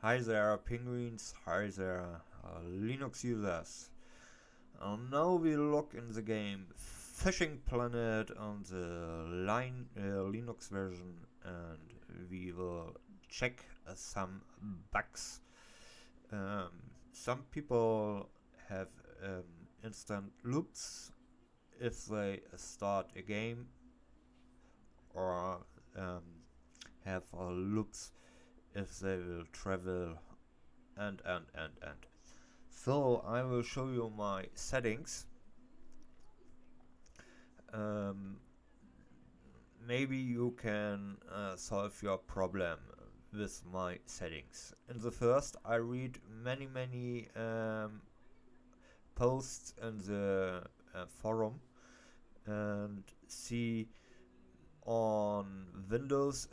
Hi there, penguins. Hi there, Linux users. Now we look in the game Fishing Planet on the Linux version, and we will check some bugs. Some people have instant loops if they start a game, or have loops if they will travel, and. So I will show you my settings. Um, Maybe you can solve your problem with my settings. In the first, I read many posts in the forum and see on Windows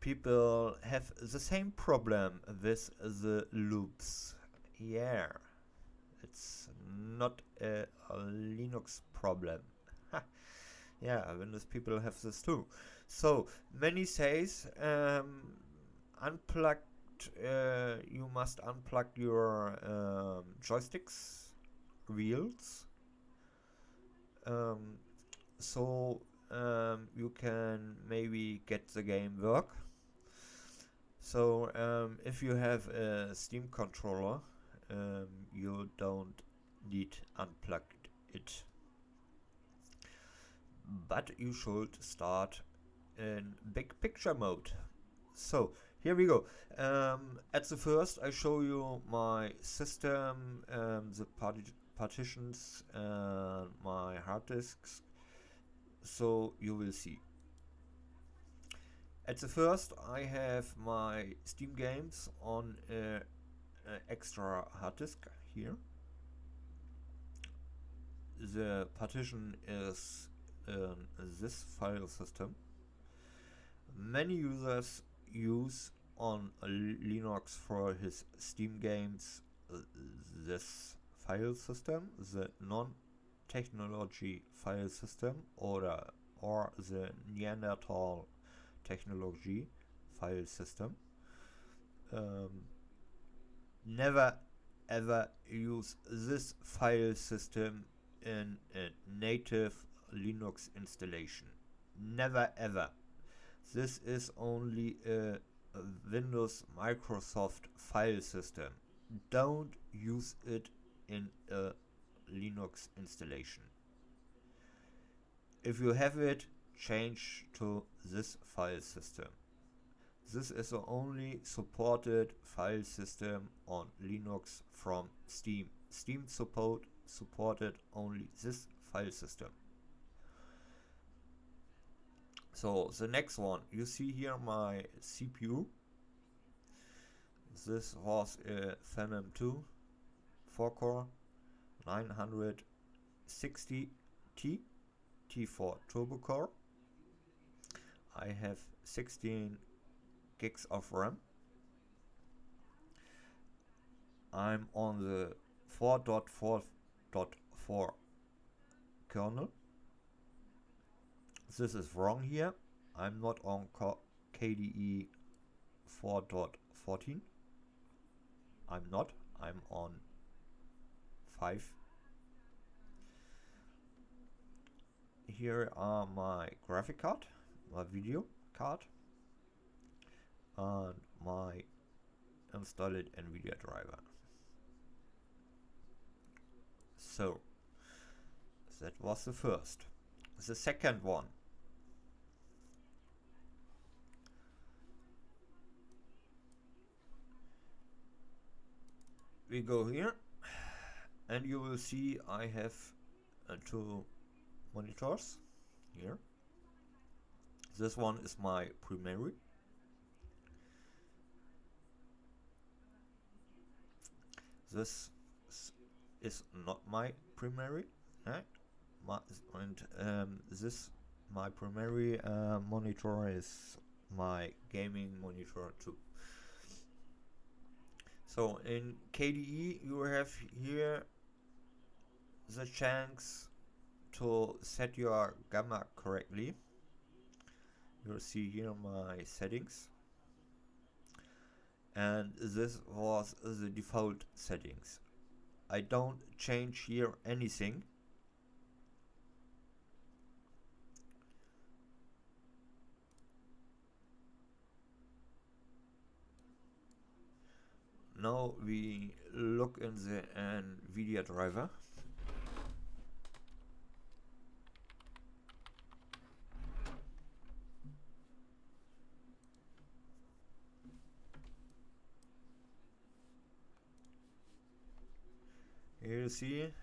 people have the same problem with the loops. Yeah, it's not a Linux problem. Yeah, Windows people have this too. So many says unplugged. You must unplug your joysticks, wheels, um, so you can maybe get the game work. So if you have a Steam controller, you don't need unplugged it, but you should start in big picture mode. So here we go. At the first, I show you my system, the partitions, and my hard disks. So you will see. At the first, I have my Steam games on an extra hard disk here. The partition is this file system. Many users use on Linux for his Steam games this file system, the non-technology file system, or the Neanderthal technology file system. Never ever use this file system in a native Linux installation. Never ever. This is only a Windows Microsoft file system. Don't use it in a Linux installation. If you have it, change to this file system. This is the only supported file system on Linux from Steam. Steam supported only this file system. So the next one, you see here my CPU. This was a Phenom 2 4-core 960T T4 turbo core. I have 16 gigs of RAM. I'm on the 4.4.4 kernel. This is wrong here. I'm not on KDE 4.14. I'm not. I'm on 5. Here are my graphic card, my video card, and my installed NVIDIA driver. So that was the first. The second one. We go here, and you will see I have two monitors here. This one is my primary. This is not my primary, right? My primary monitor is my gaming monitor too. So in KDE you have here the chance to set your gamma correctly. You'll see here my settings, and this was the default settings. I don't change here anything. Now we look in the NVIDIA driver. Here you see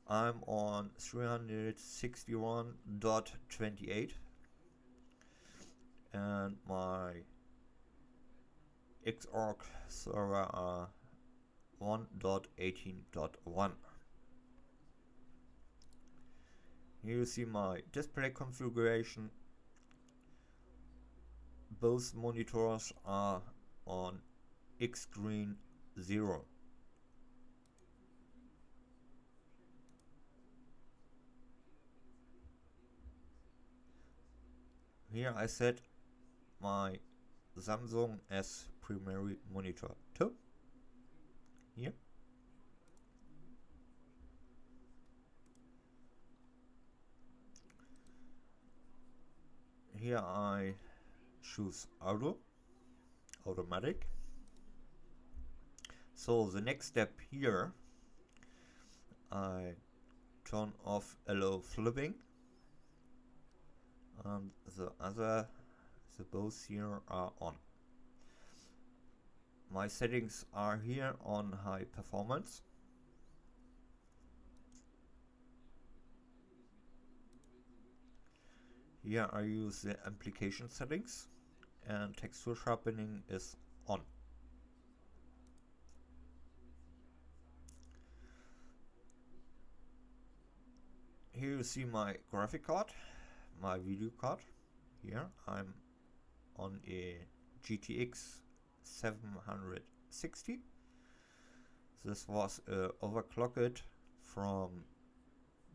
I'm on 361.28 and my Xorg server are 1.18.1. Here you see my display configuration. Both monitors are on X screen 0. Here I set my Samsung as primary monitor too. Here. Here I choose automatic. So the next step here, I turn off allow flipping, and the both here are on. My settings are here on high performance. Here I use the application settings and texture sharpening is on. Here you see my graphic card, my video card. Here I'm on a GTX 760. This was overclocked from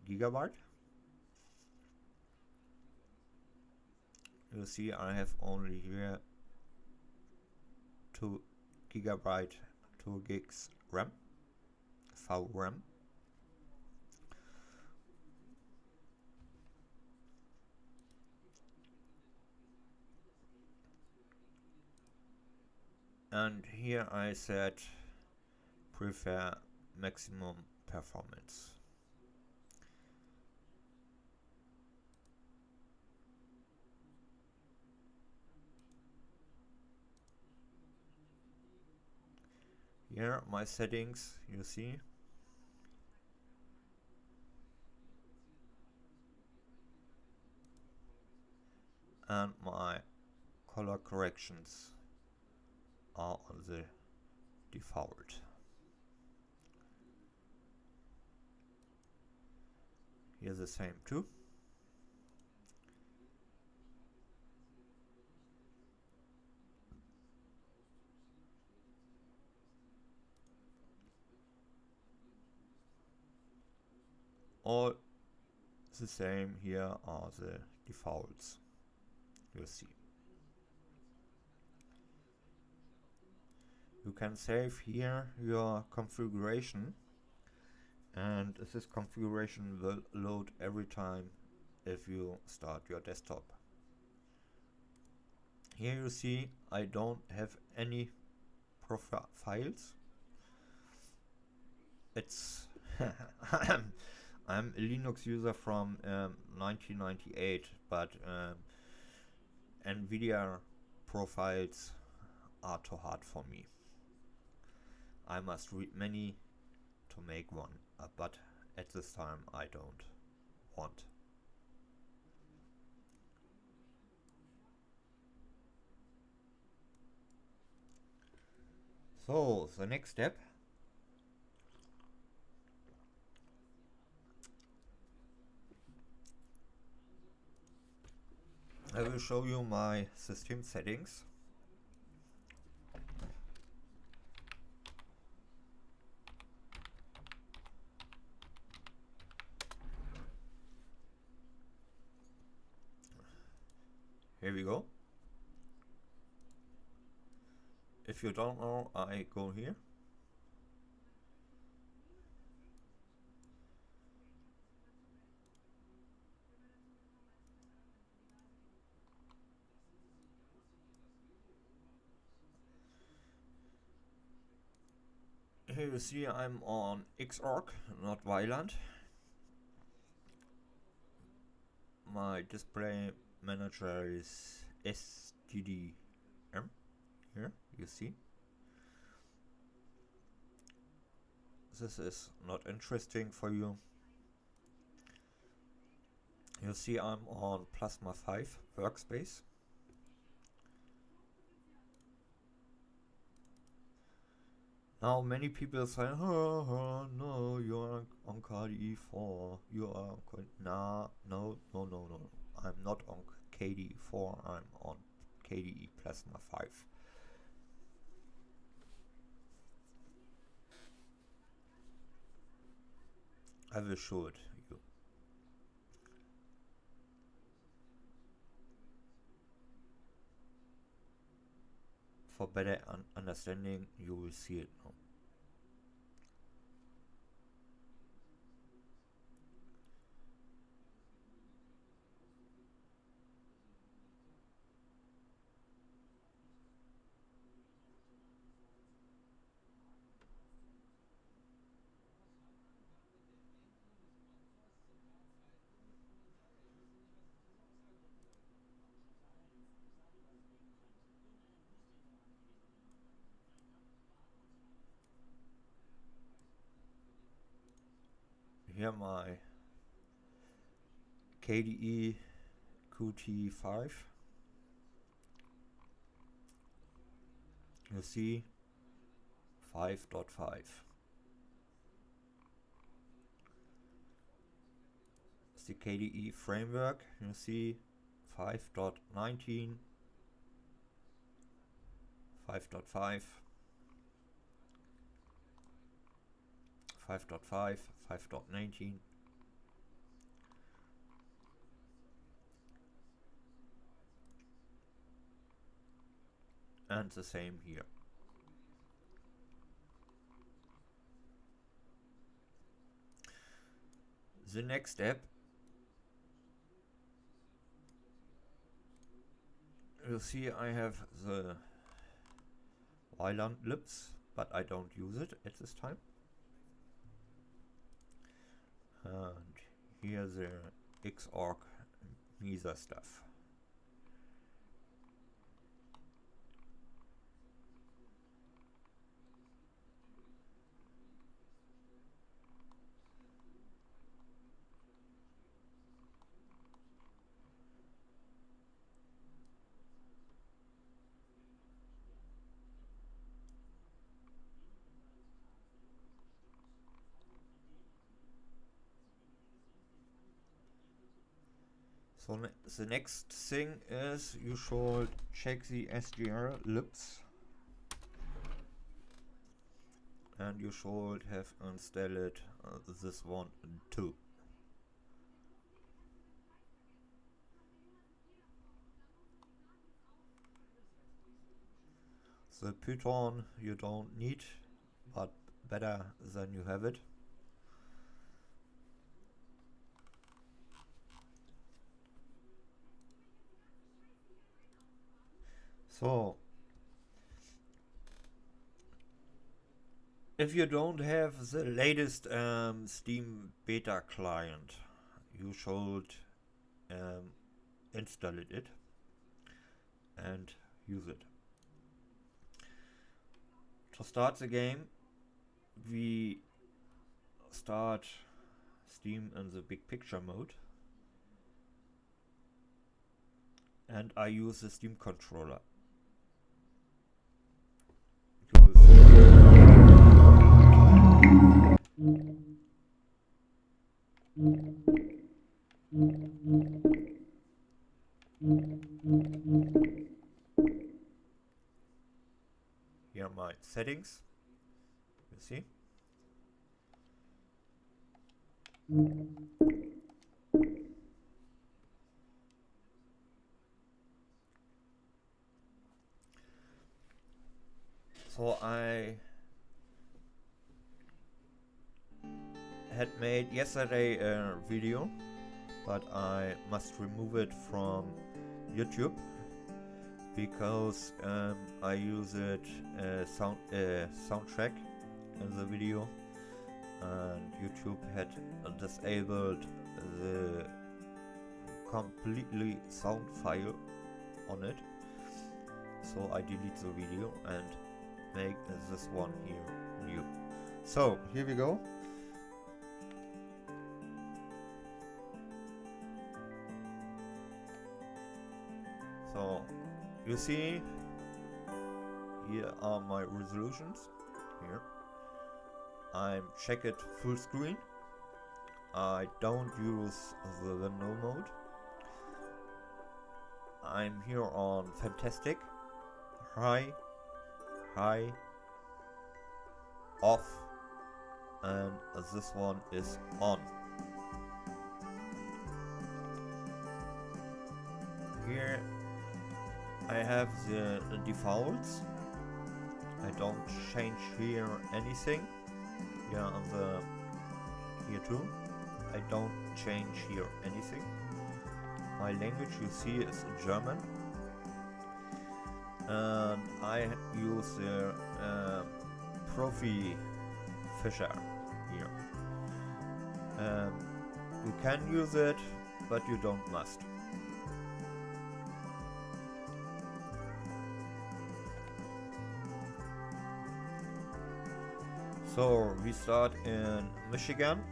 Gigabyte. You see I have only here 2 gigabyte 2 gigs RAM, VRAM. And here I said prefer maximum performance. Here my settings, you see. And my color corrections are on the default. Here the same too. All the same here are the defaults. You see. You can save here your configuration, and this configuration will load every time if you start your desktop. Here you see I don't have any profiles. It's I'm a Linux user from 1998, but NVIDIA profiles are too hard for me. I must read many to make one, but at this time I don't want. So the next step, I will show you my system settings. Here we go. if you don't know, I go here. Here you see I'm on Xorg, not Weiland. My display manager is STDM. Here you see. This is not interesting for you. You see I'm on Plasma 5 workspace. Now many people say, oh, no, you are on KDE 4. You are no. I'm not on KDE 4. I'm on KDE Plasma 5. I will show it you. For better understanding, you will see it now. Here my KDE Qt5. You see 5.5. It's the KDE framework. You see 5.19, 5.5, 5.5, 5.19. And the same here. The next step, you see I have the Weiland libs, but I don't use it at this time. And here the Xorg Misa stuff. So the next thing is you should check the SGR libs, and you should have installed this one too. The Python you don't need, but better than you have it. So, if you don't have the latest Steam beta client, you should install it and use it. To start the game, we start Steam in the big picture mode, and I use the Steam controller. Here are my settings, you see. So I had made yesterday a video, but I must remove it from YouTube because I use it soundtrack in the video, and YouTube had disabled the completely sound file on it. So I delete the video and make this one here new. So here we go. So you see, here are my resolutions. Here I'm check it full screen. I don't use the window mode. I'm here on fantastic, high, off, and this one is on. Here I have the defaults. I don't change here anything. Here too. I don't change here anything. My language you see is German, and I use the Profi Fisher here. You can use it, but you don't must. So we start in Michigan.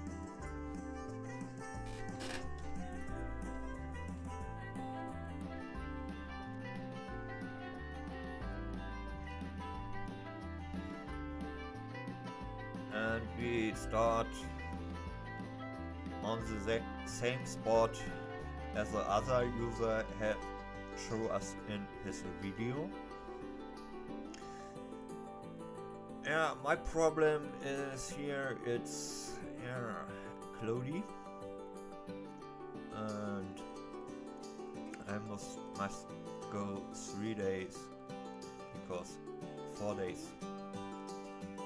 And we start on the same spot as the other user had shown us in his video. Yeah, my problem is here it's cloudy, and I must go 3 days because 4 days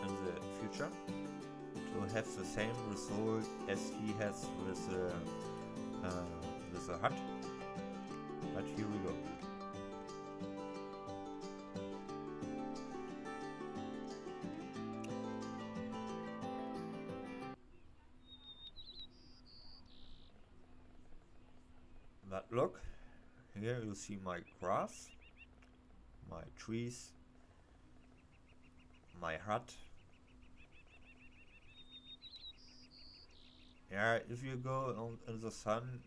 in the future to have the same result as he has with the hut. But here we go. But look, here you see my grass, my trees, my hut. Yeah, if you go in the sun,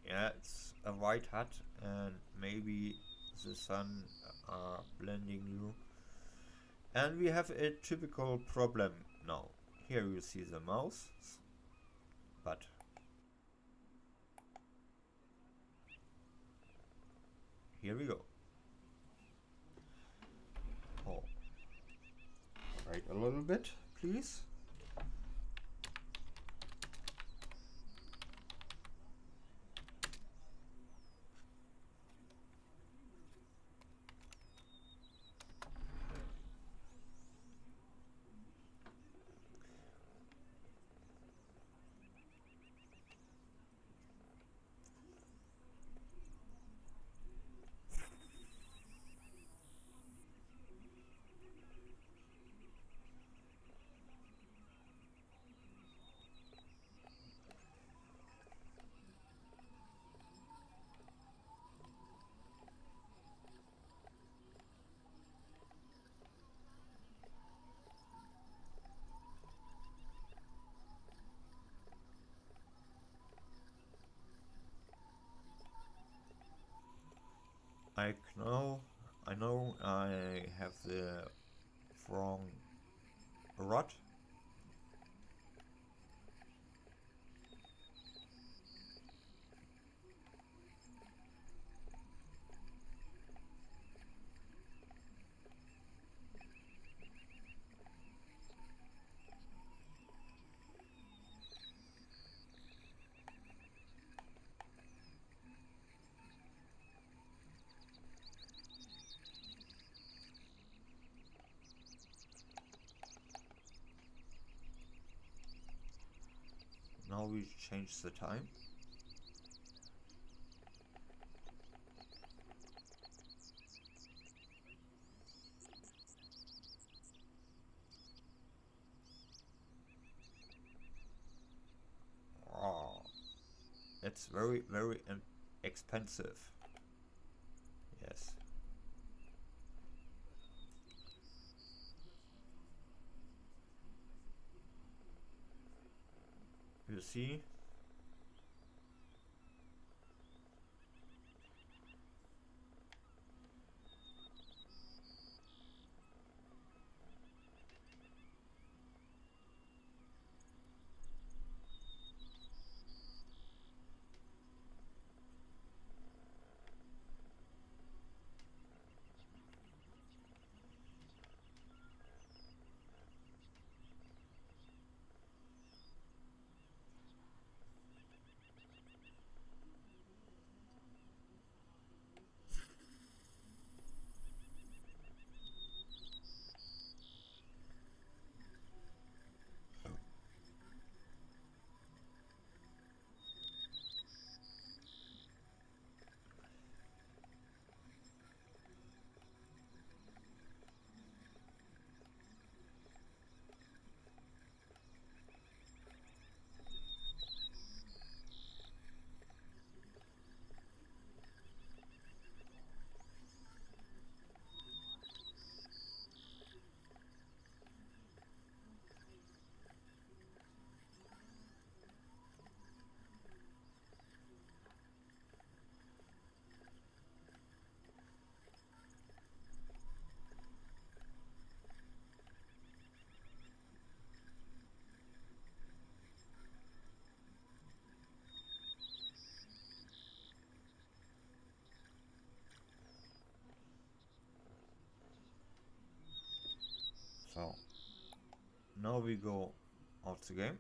yeah, it's a white hut, and maybe the sun are blending you. And we have a typical problem now. Here you see the mouse, but here we go. Oh, wait a little bit, please. I know I have the wrong rod. now we change the time. Oh, it's very, very expensive. Yes. You see? So now we go out the game.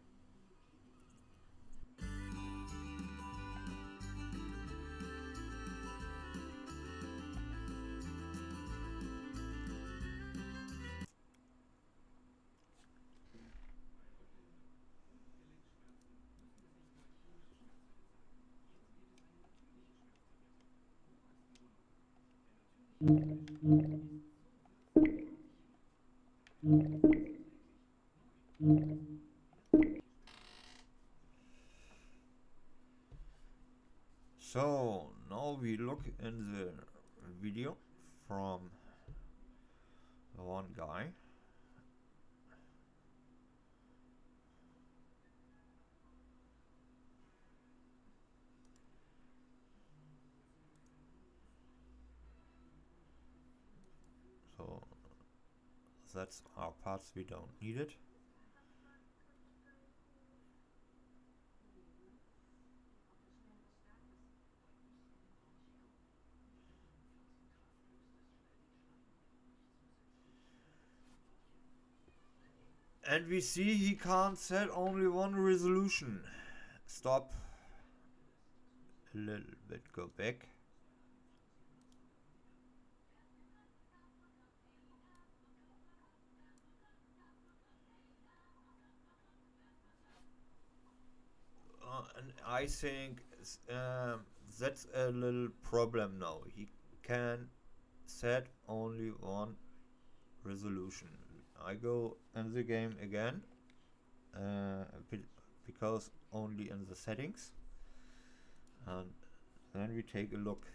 So now we look in the video from the one guy. So that's our parts, we don't need it. And we see he can't set only one resolution. Stop. A little bit, go back. And I think that's a little problem now. He can set only one resolution. I go in the game again because only in the settings, and then we take a look.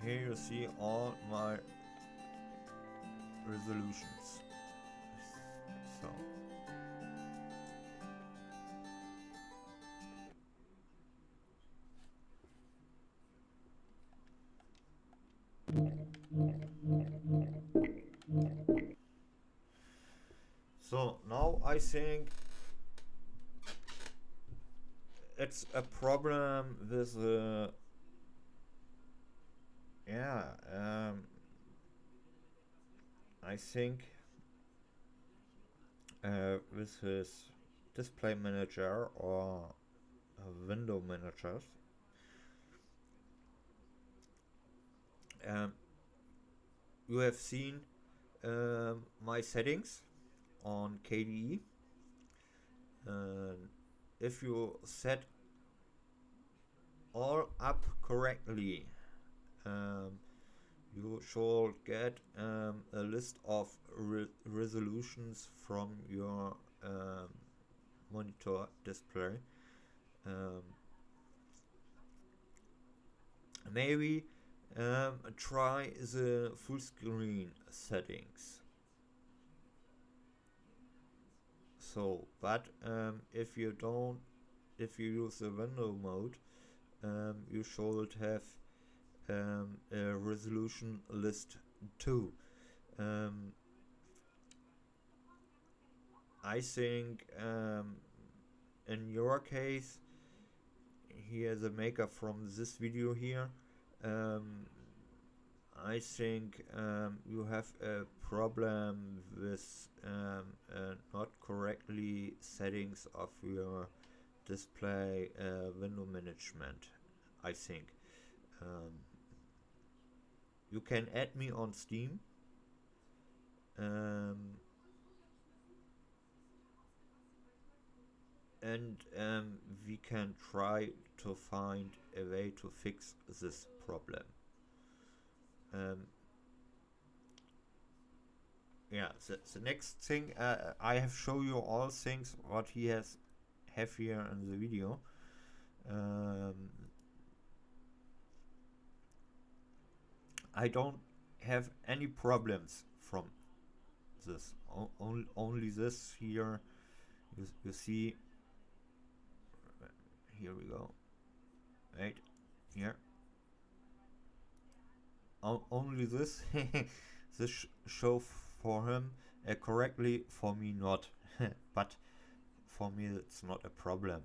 Here you see all my resolutions. So So now I think it's a problem with yeah, I think with his display manager or window managers. Um, you have seen my settings on KDE, and if you set all up correctly, you should get a list of resolutions from your monitor display. Maybe try the full screen settings. So, but if you use the window mode, you should have a resolution list too. I think in your case, here the maker from this video here, I think you have a problem with not correctly settings of your display window management. I think you can add me on Steam. And we can try to find a way to fix this problem. Yeah, the next thing, I have shown you all things what he have here in the video. I don't have any problems from this. Only this here. You see. Here we go. Right here. Only this. This show for him correctly. For me not. But for me it's not a problem.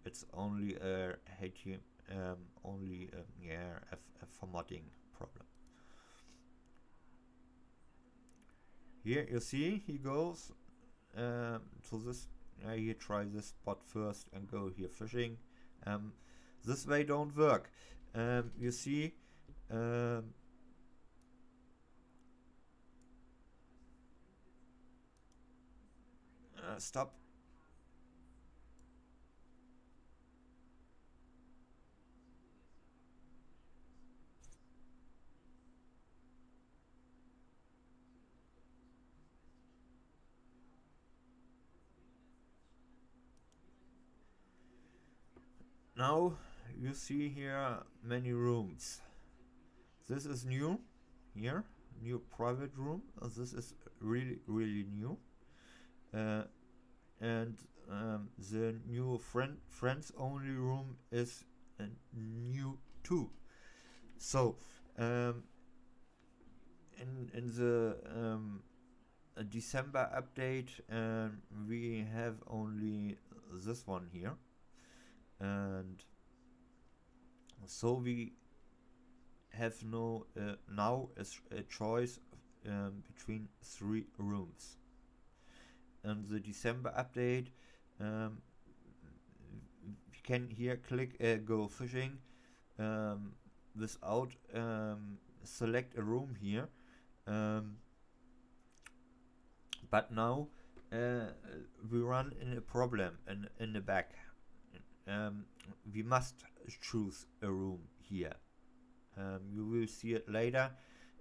It's only a a formatting problem. Here you see he goes to this. You try this spot first and go here fishing. This way don't work. You see stop. Now you see here many rooms. This is new here, new private room. This is really new, and the new friends only room is new too. So in the December update we have only this one here, and so we have no now a choice between 3 rooms. And the December update we can here click go fishing without select a room here, but now we run in a problem in the back. We must choose a room here. You will see it later.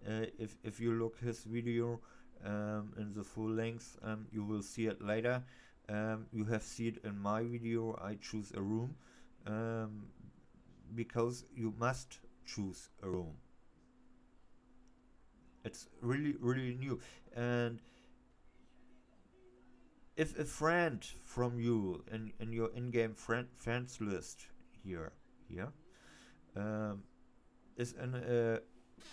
If you look his video in the full length, you will see it later. You have seen it in my video. I choose a room because you must choose a room. It's really new. And if a friend from you in your in-game friends list here is in a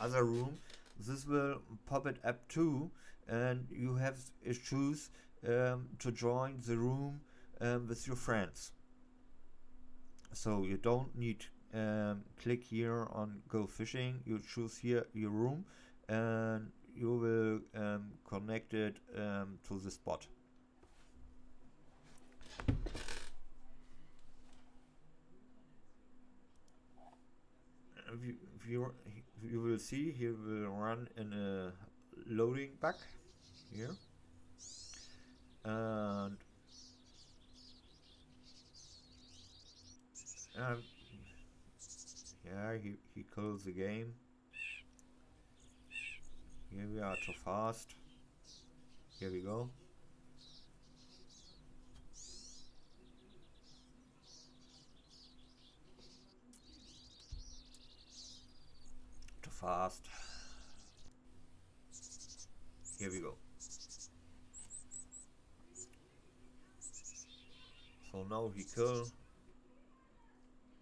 other room, this will pop it up too, and you have choose to join the room with your friends. So you don't need click here on go fishing. You choose here your room, and you will connect it to the spot. You will see he will run in a loading bug here, and um, yeah, he kills the game. Here we are too fast. Here we go. Too fast. Here we go. So now he kill.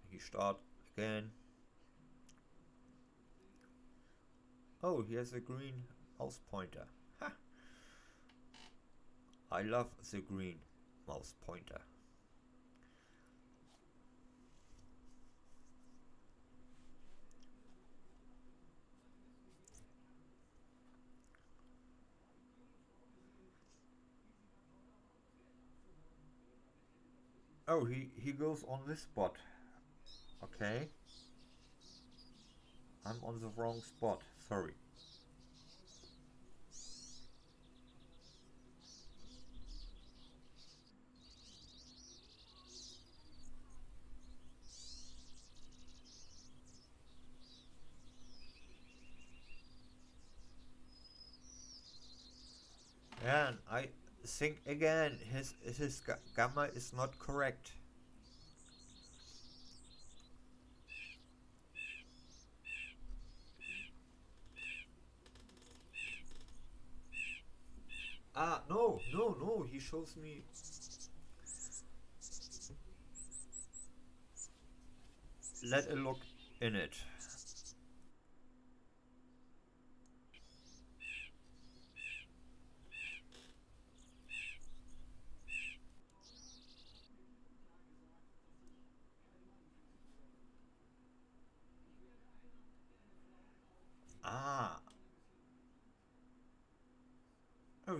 He start again. Oh, he has a green mouse pointer. Ha! I love the green mouse pointer. Oh, he goes on this spot. Okay. I'm on the wrong spot. Sorry. And I think again his gamma is not correct. Ah, no, no, no, he shows me. Let a look in it. Ah. Oh,